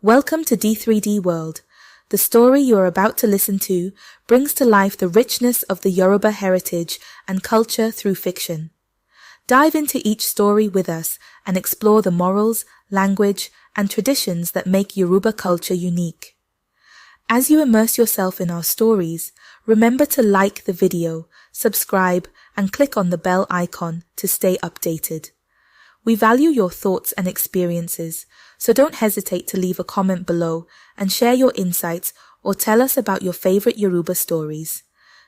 Welcome to D3D World. The story you are about to listen to brings to life the richness of the Yoruba heritage and culture through fiction. Dive into each story with us and explore the morals, language, and traditions that make Yoruba culture unique. As you immerse yourself in our stories, remember to like the video, subscribe, and click on the bell icon to stay updated. We value your thoughts and experiences, so don't hesitate to leave a comment below and share your insights or tell us about your favorite Yoruba stories.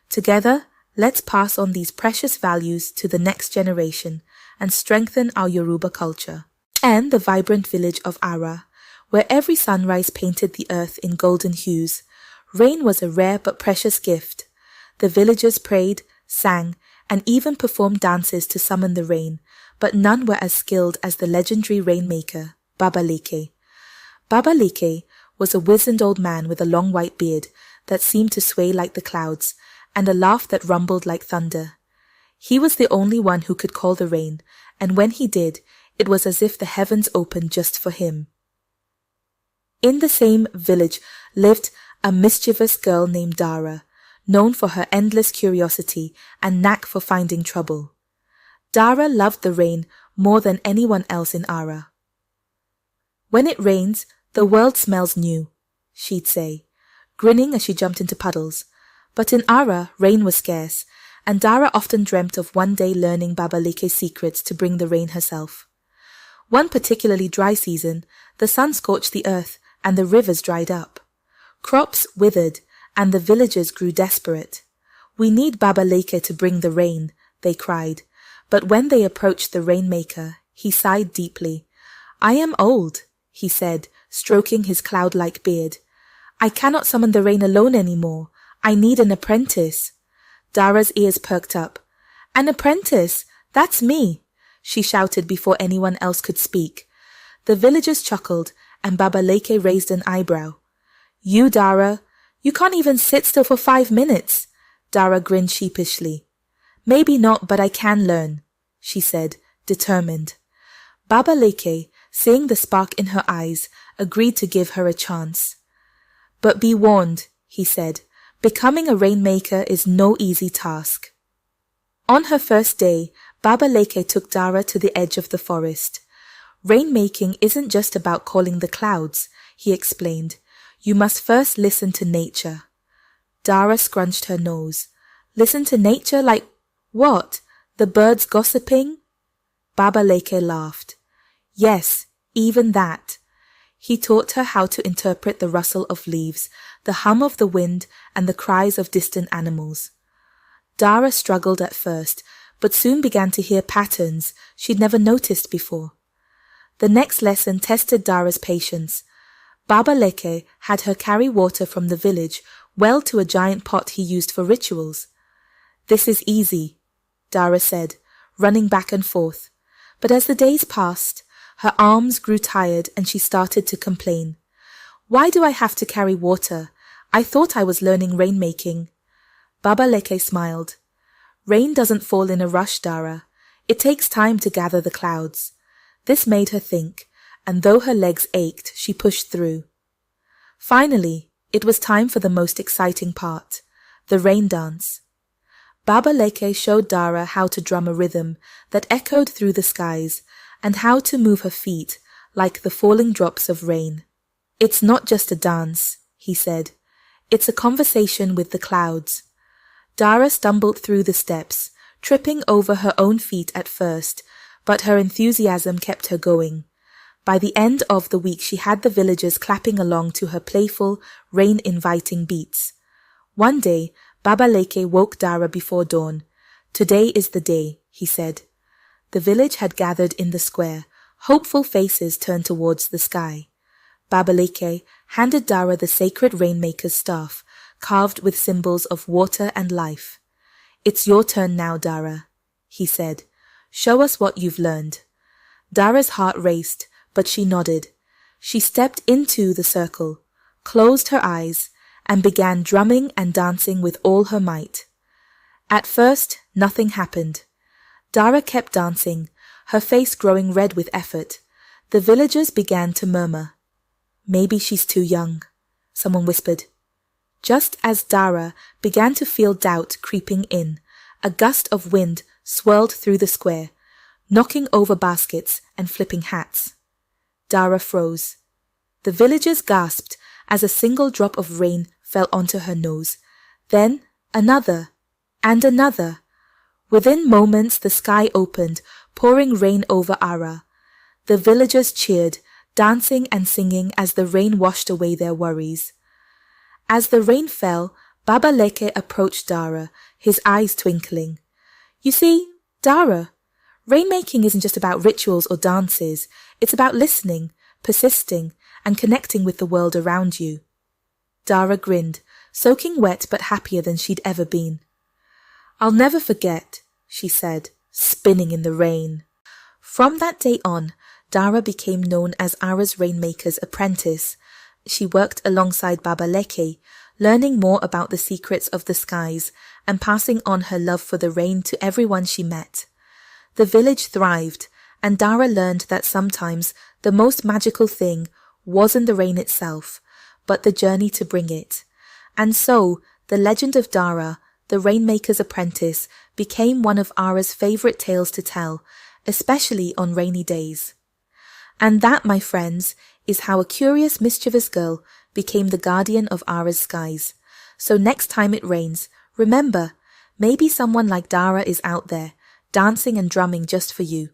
Together, let's pass on these precious values to the next generation and strengthen our Yoruba culture. And the vibrant village of Ara, where every sunrise painted the earth in golden hues. Rain was a rare but precious gift. The villagers prayed, sang, and even performed dances to summon the rain, but none were as skilled as the legendary rainmaker, Leke. Leke was a wizened old man with a long white beard that seemed to sway like the clouds, and a laugh that rumbled like thunder. He was the only one who could call the rain, and when he did, it was as if the heavens opened just for him. In the same village lived a mischievous girl named Dara, known for her endless curiosity and knack for finding trouble. Dara loved the rain more than anyone else in Ara. "When it rains, the world smells new," she'd say, grinning as she jumped into puddles. But in Ara, rain was scarce, and Dara often dreamt of one day learning Leke's secrets to bring the rain herself. One particularly dry season, the sun scorched the earth and the rivers dried up. Crops withered, and the villagers grew desperate. "We need Leke to bring the rain," they cried. But when they approached the rainmaker, he sighed deeply. "I am old," he said, stroking his cloud-like beard. "I cannot summon the rain alone anymore. I need an apprentice." Dara's ears perked up. "An apprentice? That's me," she shouted before anyone else could speak. The villagers chuckled, and Leke raised an eyebrow. "You, Dara? You can't even sit still for 5 minutes." Dara grinned sheepishly. "Maybe not, but I can learn," she said, determined. Leke, seeing the spark in her eyes, agreed to give her a chance. "But be warned," he said, "becoming a rainmaker is no easy task." On her first day, Leke took Dara to the edge of the forest. "Rainmaking isn't just about calling the clouds," he explained. "You must first listen to nature." Dara scrunched her nose. "Listen to nature like what? The birds gossiping?" Leke laughed. "Yes, even that." He taught her how to interpret the rustle of leaves, the hum of the wind, and the cries of distant animals. Dara struggled at first, but soon began to hear patterns she'd never noticed before. The next lesson tested Dara's patience. Leke had her carry water from the village well to a giant pot he used for rituals. "This is easy," Dara said, running back and forth. But as the days passed, her arms grew tired and she started to complain. "Why do I have to carry water? I thought I was learning rainmaking." Leke smiled. "Rain doesn't fall in a rush, Dara. It takes time to gather the clouds." This made her think, and though her legs ached, she pushed through. Finally, it was time for the most exciting part, the rain dance. Leke showed Dara how to drum a rhythm that echoed through the skies and how to move her feet like the falling drops of rain. "It's not just a dance," he said. "It's a conversation with the clouds." Dara stumbled through the steps, tripping over her own feet at first, but her enthusiasm kept her going. By the end of the week, she had the villagers clapping along to her playful, rain-inviting beats. One day, Leke woke Dara before dawn. "Today is the day," he said. The village had gathered in the square, hopeful faces turned towards the sky. Leke handed Dara the sacred rainmaker's staff, carved with symbols of water and life. "It's your turn now, Dara," he said. "Show us what you've learned." Dara's heart raced, but she nodded. She stepped into the circle, closed her eyes, and began drumming and dancing with all her might. At first, nothing happened. Dara kept dancing, her face growing red with effort. The villagers began to murmur. Maybe she's too young, someone whispered. Just as Dara began to feel doubt creeping in, a gust of wind swirled through the square, knocking over baskets and flipping hats. Dara froze. The villagers gasped as a single drop of rain fell onto her nose. Then another, and another. Within moments the sky opened, pouring rain over Ara. The villagers cheered, dancing and singing as the rain washed away their worries. As the rain fell, Baba Leke approached Dara, his eyes twinkling. You see, Dara, rainmaking isn't just about rituals or dances. It's about listening, persisting, and connecting with the world around you. Dara grinned, soaking wet but happier than she'd ever been. I'll never forget, she said, spinning in the rain. From that day on, Dara became known as Ara's Rainmaker's apprentice. She worked alongside Baba Leke, learning more about the secrets of the skies and passing on her love for the rain to everyone she met. The village thrived, and Dara learned that sometimes the most magical thing wasn't the rain itself, but the journey to bring it. And so, the legend of Dara, the Rainmaker's apprentice, became one of Ara's favourite tales to tell, especially on rainy days. And that, my friends, is how a curious, mischievous girl became the guardian of Ara's skies. So next time it rains, remember, maybe someone like Dara is out there, dancing and drumming just for you.